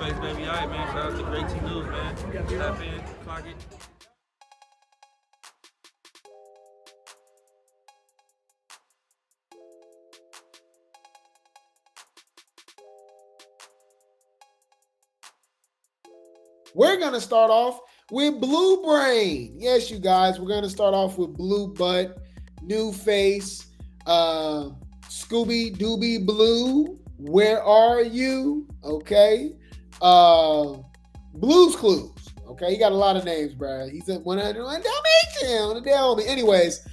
Blueface, baby. All right, man. Shout out to Grape Tea News, man. Tap in, clock it. We're going to start off with Blue Brain. Yes, you guys, we're going to start off with Blue Butt, New Face, Scooby Dooby Blue. Where are you? Okay. Blues Clues. Okay, he got a lot of names, bro. He's at 101 Dalmatian. Anyways,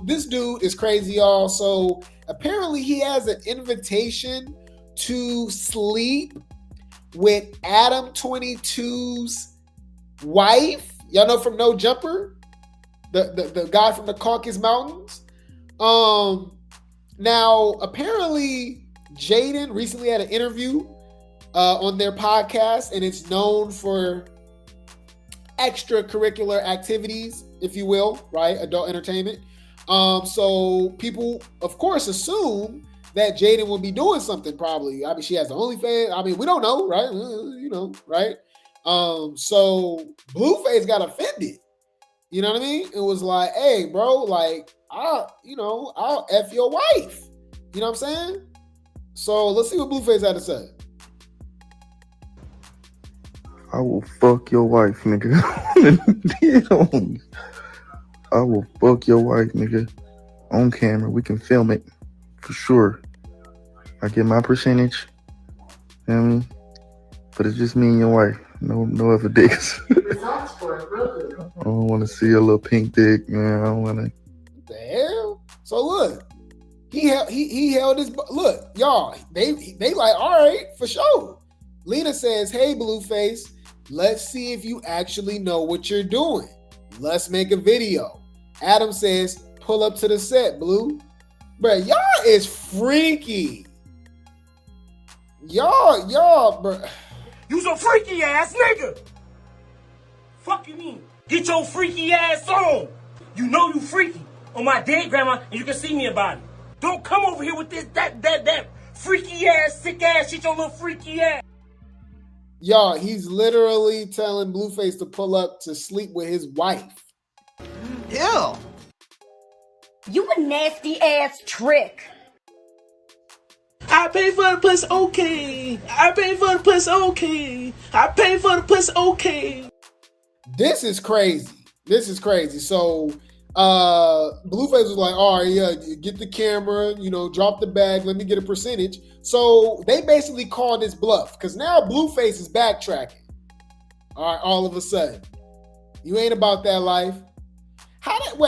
this dude is crazy, y'all. So apparently he has an invitation to sleep with Adam22's wife. Y'all know from No Jumper, the guy from the Caucasus Mountains. Now apparently Jaden recently had an interview on their podcast, and it's known for extracurricular activities, if you will, right? Adult entertainment. So people, of course, assume that Jaden will be doing something probably. I mean, she has the OnlyFans. I mean, we don't know, right? You know, right? So Blueface got offended. You know what I mean? It was like, hey, bro, like, I'll F your wife. You know what I'm saying? So let's see what Blueface had to say. I will fuck your wife, nigga. I will fuck your wife, nigga. On camera. We can film it. For sure. I get my percentage. You know what I mean? But it's just me and your wife. No other dicks. Results for I don't want to see a little pink dick, man. I don't want to. What the hell? So look. He held his... Look, y'all. They like, all right, for sure. Lena says, hey, Blueface, let's see if you actually know what you're doing. Let's make a video. Adam says, pull up to the set, Blue. Bruh, y'all is freaky. Y'all, bruh. You some freaky ass nigga. Fuck you mean? Get your freaky ass on. You know you freaky. On my dead grandma, and you can see me about it. Don't come over here with this, that freaky ass, sick ass shit, your little freaky ass. Y'all, he's literally telling Blueface to pull up to sleep with his wife. Ew. You a nasty ass trick. I pay for the pussy, okay. I pay for the pussy, okay. I pay for the pussy, okay. This is crazy. So Blueface was like, all right, yeah, get the camera, drop the bag, let me get a percentage. So they basically called this bluff because now Blueface is backtracking. All right, all of a sudden. You ain't about that life.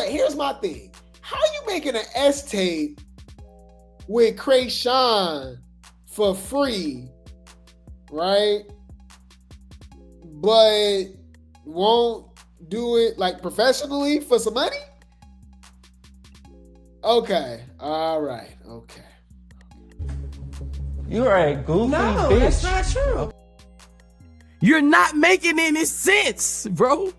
Here's my thing. How you making an S tape with Krayshawn for free, right? But won't do it like professionally for some money? Okay. All right. Okay. You're a goofy No, bitch. that's not true. You're not making any sense, bro.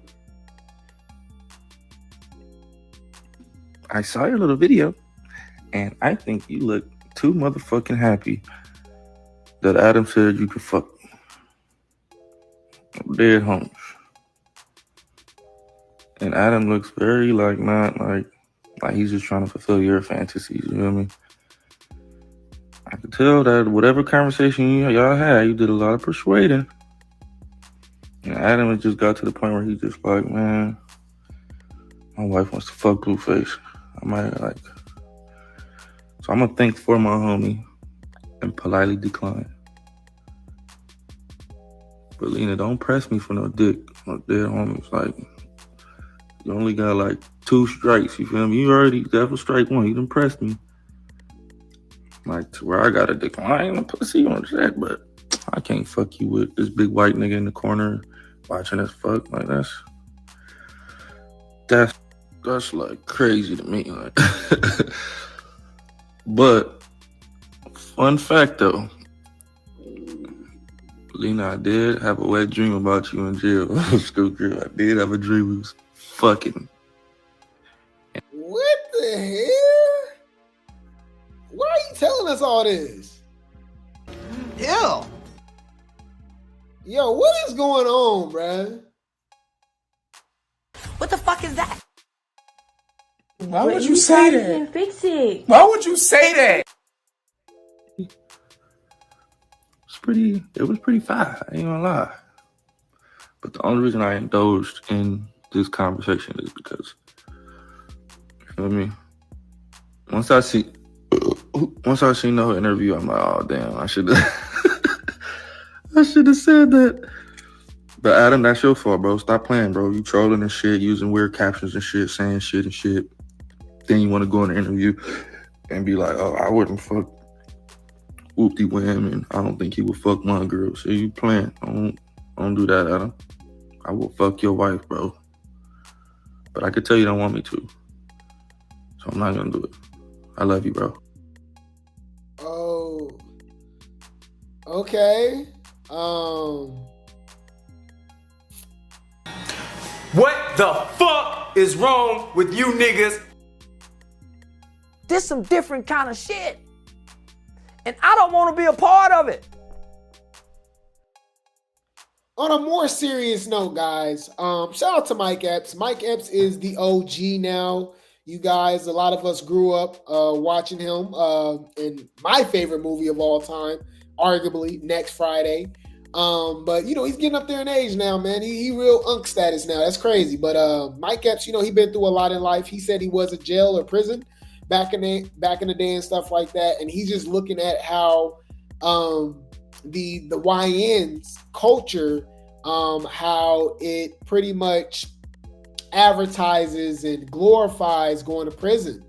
I saw your little video, and I think you look too motherfucking happy that Adam said you could fuck dead homies. And Adam looks very not like he's just trying to fulfill your fantasies, you know what I mean? I could tell that whatever conversation y'all had, you did a lot of persuading. And Adam had just got to the point where he's just like, man, my wife wants to fuck Blueface. I might so I'm gonna think for my homie and politely decline. But Lena, don't press me for no dick or dead homies. Like, you only got 2 strikes, you feel me? You already, that was strike 1, you done pressed me. To where I gotta decline the pussy on that, but I can't fuck you with this big white nigga in the corner watching us fuck. That's crazy to me. But fun fact though, Lena, I did have a wet dream about you in jail. I did have a dream we was fucking. What the hell? Why are you telling us all this? Ew. Yo, what is going on, bruh? What the fuck is that? Why would you say that? Fix it. Why would you say that? It was pretty fire, I ain't gonna lie. But the only reason I indulged in this conversation is because, you know what I mean? Once I seen the whole interview, I'm like, oh damn, I should have said that. But Adam, that's your fault, bro. Stop playing, bro. You trolling and shit, using weird captions and shit, saying shit and shit. Then you want to go in the interview and be like, oh, I wouldn't fuck whoopty wham, and I don't think he would fuck my girl. So you playing. Don't do that, Adam. I will fuck your wife, bro. But I could tell you don't want me to. So I'm not gonna do it. I love you, bro. Oh. Okay. What the fuck is wrong with you niggas? This some different kind of shit. And I don't want to be a part of it. On a more serious note, guys, shout out to Mike Epps. Mike Epps is the OG now. You guys, a lot of us grew up watching him in my favorite movie of all time, arguably Next Friday. But you know, he's getting up there in age now, man. He real unk status now. That's crazy. But Mike Epps, you know, he been through a lot in life. He said he was in jail or prison back in the day and stuff like that. And he's just looking at how the YN's culture, how it pretty much advertises and glorifies going to prison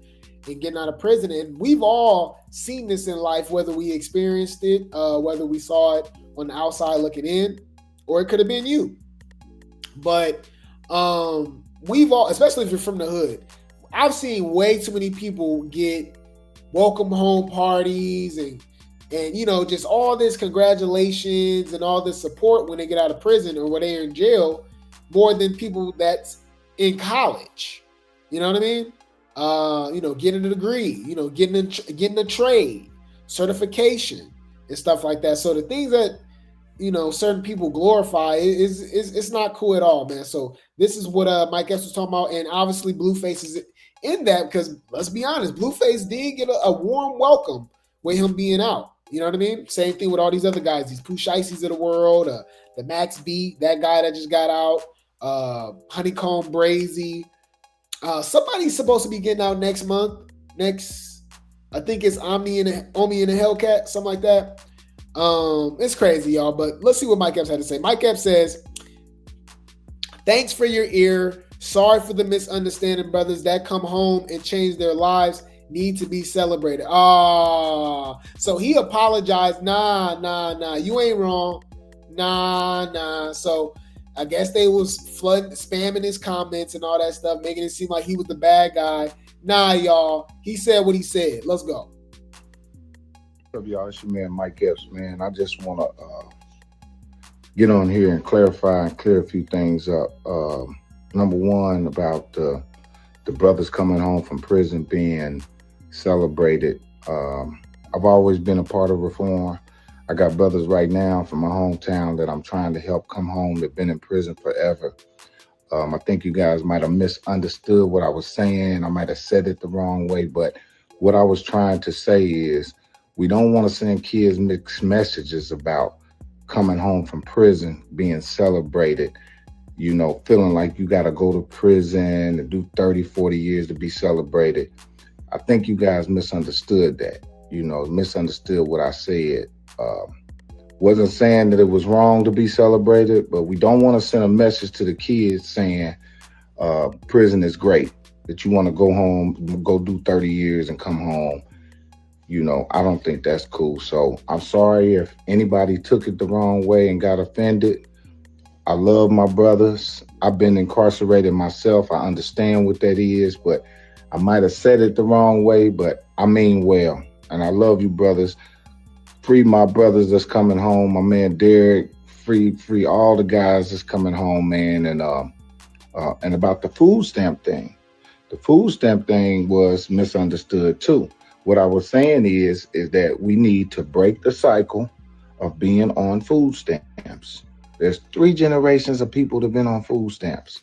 and getting out of prison. And we've all seen this in life, whether we experienced it, whether we saw it on the outside looking in, or it could have been you. But we've all, especially if you're from the hood, I've seen way too many people get welcome home parties and you know, just all this congratulations and all this support when they get out of prison or when they're in jail, more than people that's in college. You know what I mean? You know, getting a degree, you know, getting a trade, certification, and stuff like that. So the things that, you know, certain people glorify is not cool at all, man. So this is what Mike Epps was talking about, and obviously Blueface is in that because let's be honest, Blueface did get a warm welcome with him being out. You know what I mean? Same thing with all these other guys, these Pooh Shiesties of the world, the Max B, that guy that just got out, Honeycomb Brazy. Somebody's supposed to be getting out next month. I think it's Omni and a Hellcat, something like that. It's crazy, y'all, but let's see what Mike Epps had to say. Mike Epps says, thanks for your ear. Sorry for the misunderstanding, brothers that come home and change their lives need to be celebrated. So he apologized. Nah, you ain't wrong. Nah. So I guess they was spamming his comments and all that stuff, making it seem like he was the bad guy. Nah, y'all. He said what he said. Let's go. What's up, y'all? It's your man, Mike Epps, man. I just want to get on here and clarify and clear a few things up. Number one, about the brothers coming home from prison being celebrated. I've always been a part of reform. I got brothers right now from my hometown that I'm trying to help come home that've been in prison forever. I think you guys might have misunderstood what I was saying. I might have said it the wrong way, but what I was trying to say is we don't want to send kids mixed messages about coming home from prison being celebrated, you know, feeling like you got to go to prison and do 30, 40 years to be celebrated. I think you guys misunderstood that, you know, misunderstood what I said. Wasn't saying that it was wrong to be celebrated, but we don't want to send a message to the kids saying prison is great, that you want to go home, go do 30 years and come home. You know, I don't think that's cool. So I'm sorry if anybody took it the wrong way and got offended. I love my brothers. I've been incarcerated myself. I understand what that is, but I might have said it the wrong way, but I mean well. And I love you, brothers. Free my brothers that's coming home. My man Derek, free all the guys that's coming home, man. And about the food stamp thing. The food stamp thing was misunderstood too. What I was saying is that we need to break the cycle of being on food stamps. There's 3 generations of people that have been on food stamps.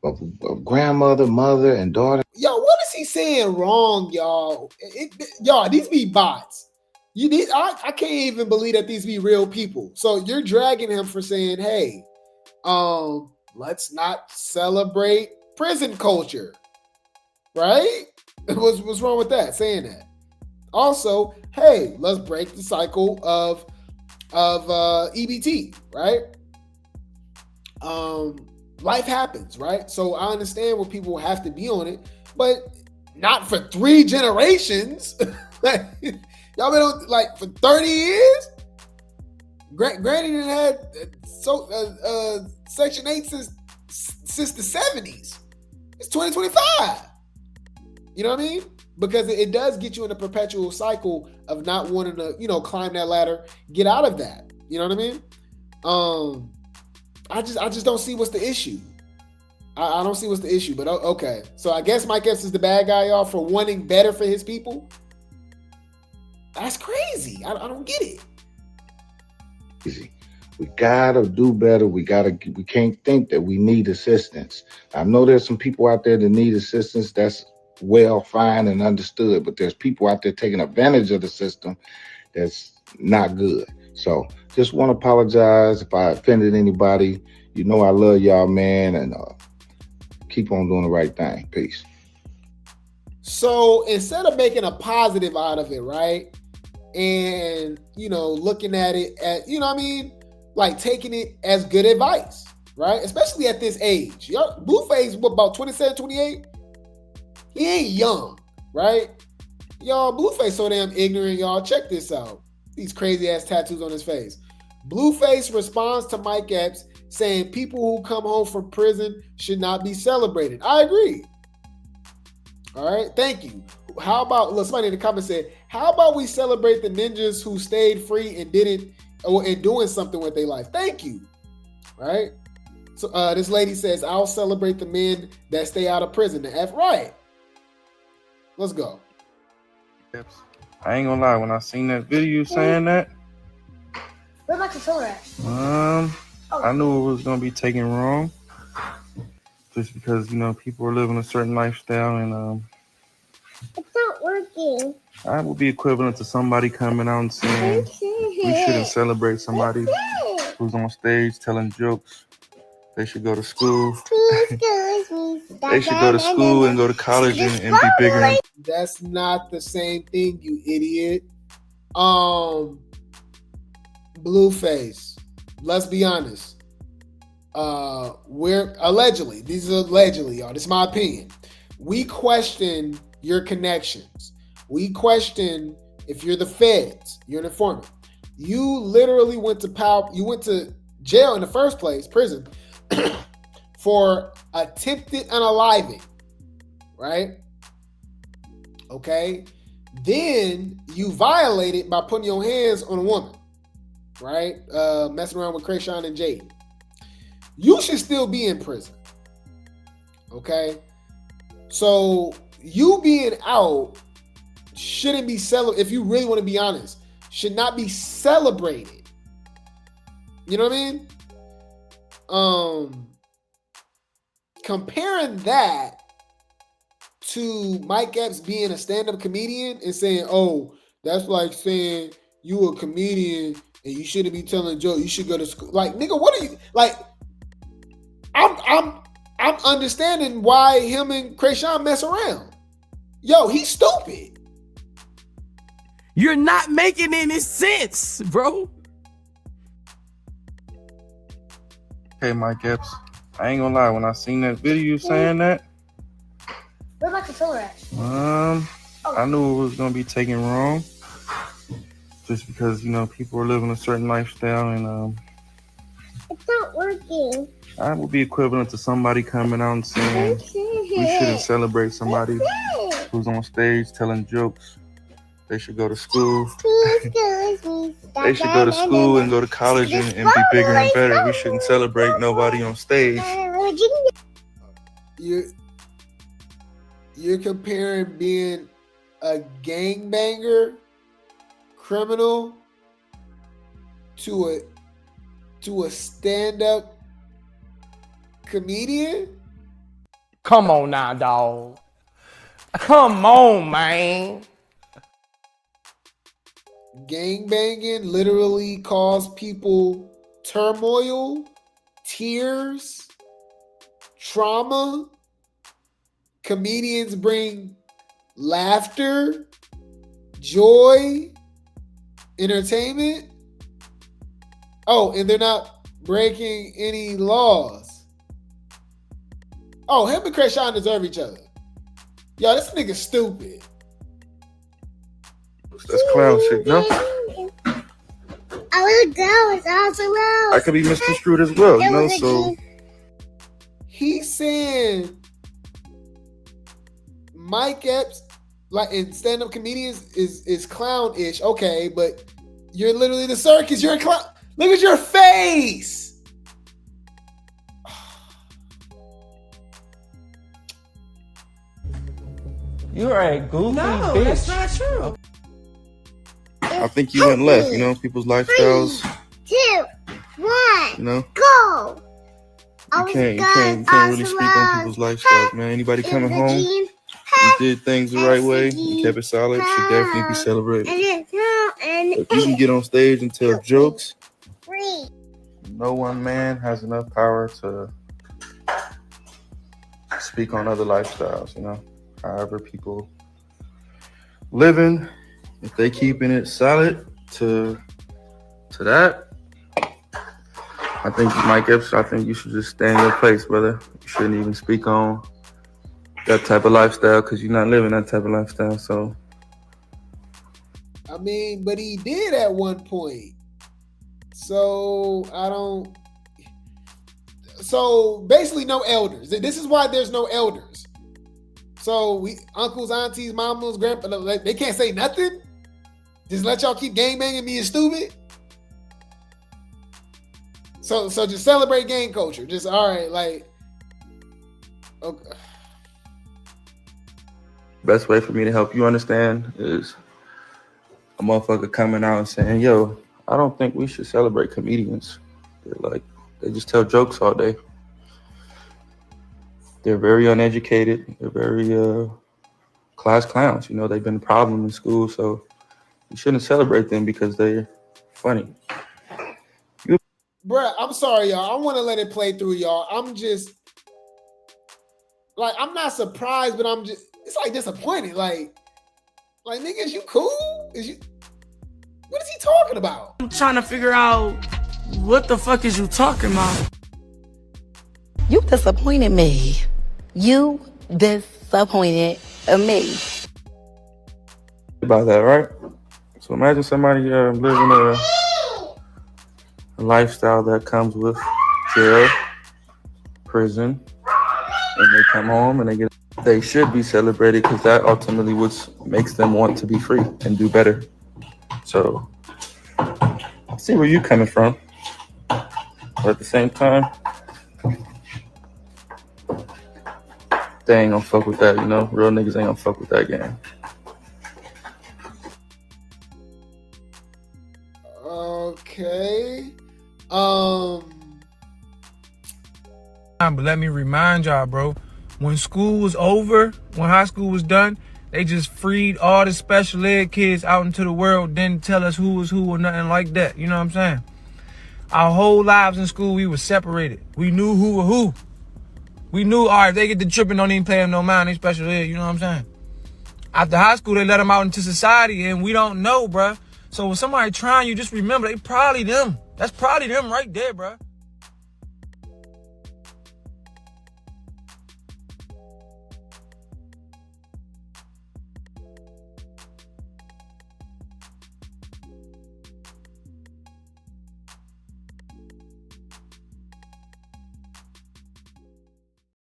Of grandmother, mother, and daughter. Yo, what is he saying wrong, y'all? Y'all, these be bots. I can't even believe that these be real people. So you're dragging him for saying, hey, let's not celebrate prison culture. Right? What's wrong with that? Saying that. Also, hey, let's break the cycle of EBT, right? Life happens, right? So I understand what people have to be on it, but not for 3 generations. Like, y'all been on like for 30 years. Granny didn't had Section 8 since the 70s. It's 2025. You know what I mean? Because it does get you in a perpetual cycle of not wanting to, climb that ladder, get out of that. You know what I mean? I just don't see what's the issue. I don't see what's the issue, but okay. So I guess Mike Epps is the bad guy, y'all, for wanting better for his people. That's crazy. I don't get it. Easy. We gotta do better. We can't think that we need assistance. I know there's some people out there that need assistance. That's well, fine, and understood. But there's people out there taking advantage of the system that's not good. So just want to apologize if I offended anybody. You know I love y'all, man, and keep on doing the right thing. Peace. So instead of making a positive out of it, right? And, looking at it at, like taking it as good advice, right? Especially at this age. Blueface, about 27, 28? He ain't young, right? Y'all, Blueface so damn ignorant, y'all. Check this out. These crazy ass tattoos on his face. Blueface responds to Mike Epps saying people who come home from prison should not be celebrated. I agree. All right, thank you. How about, look, somebody in the comments said, how about we celebrate the ninjas who stayed free and doing something with their life? Thank you. Right? So this lady says, I'll celebrate the men that stay out of prison. The F right. Let's go. I ain't gonna lie, when I seen that video saying that, Where's my controller at? I knew it was gonna be taken wrong. Just because, people are living a certain lifestyle, and It's not working. I would be equivalent to somebody coming out and saying we shouldn't celebrate somebody who's on stage telling jokes. They should go to school. They should go to school and go to college and be bigger. That's not the same thing, you idiot. Blueface. Let's be honest. We're allegedly, these are allegedly, y'all. This is my opinion. We question your connections. We question if you're the feds, you're an informant. You literally went to jail in the first place, prison, for attempted unaliving, right? Okay. Then you violated by putting your hands on a woman, right? Messing around with Krayshawn and Jaden. You should still be in prison. Okay. So you being out shouldn't be celebrated. If you really want to be honest, should not be celebrated. You know what I mean? Comparing that to Mike Epps being a stand-up comedian and saying, oh, that's like saying you a comedian and you shouldn't be telling jokes. You should go to school. Like, nigga, what are you like? I'm understanding why him and Krayshawn mess around. Yo, he's stupid. You're not making any sense, bro. Hey, Mike Epps, I ain't gonna lie, when I seen that video saying that, Where's my controller at? I knew it was gonna be taken wrong. Just because, people are living a certain lifestyle, and It's not working. I would be equivalent to somebody coming out and saying we shouldn't celebrate somebody who's on stage telling jokes. They should go to school. They should go to school and go to college and be bigger and better. We shouldn't celebrate nobody on stage. You're comparing being a gangbanger criminal to to a stand-up comedian? Come on now, dog. Come on, man. Gangbanging literally cause people turmoil, tears, trauma. Comedians bring laughter, joy, entertainment. Oh, and they're not breaking any laws. Oh, him and Krayshawn deserve each other. Yo, this nigga stupid. That's clown shit, no? I was down. I could be misconstrued as well, you know, so. He's saying Mike Epps, like in stand-up comedians, is clown-ish. Okay, but you're literally the circus. You're a clown. Look at your face. You're a goofy bitch. No, that's not true. I think you went left, you know, people's lifestyles. 3, 2, 1, you know, go. you can't really speak on people's lifestyles, man. Anybody coming home, you did things the right way, you kept it solid, should definitely be celebrated. If you can get on stage and tell jokes, no one man has enough power to speak on other lifestyles, you know. However people living, if they keeping it solid to that, I think Mike Epps, I think you should just stay in your place, brother. You shouldn't even speak on that type of lifestyle because you're not living that type of lifestyle. So, I mean, but he did at one point. So so basically no elders. This is why there's no elders. So we uncles, aunties, mamas, grandpa, they can't say nothing. Just let y'all keep gangbanging me and stupid. So just celebrate gang culture. Just all right, like okay. Best way for me to help you understand is a motherfucker coming out and saying, yo, I don't think we should celebrate comedians. They just tell jokes all day. They're very uneducated. They're very class clowns. You know, they've been a problem in school, so you shouldn't celebrate them because they're funny. Bruh, I'm sorry, y'all. I want to let it play through, y'all. I'm just, like, I'm not surprised, but I'm just, it's like disappointed. Like nigga, is you cool? What is he talking about? I'm trying to figure out what the fuck is you talking about? You disappointed me. You disappointed me. About that, right? So imagine somebody living a lifestyle that comes with jail, prison, and they come home and they should be celebrated because that ultimately makes them want to be free and do better. So I see where you're coming from, but at the same time, they ain't gonna fuck with that, you know? Real niggas ain't gonna fuck with that game. Okay. But let me remind y'all, bro, when school was over, when high school was done, they just freed all the special ed kids out into the world, didn't tell us who was who or nothing like that. You know what I'm saying? Our whole lives in school, we were separated. We knew who were who. We knew, all right, if they get the tripping, don't even pay them no mind, they special ed, you know what I'm saying? After high school, they let them out into society, and we don't know, bruh. So when somebody trying you, just remember, they probably them. That's probably them right there, bruh.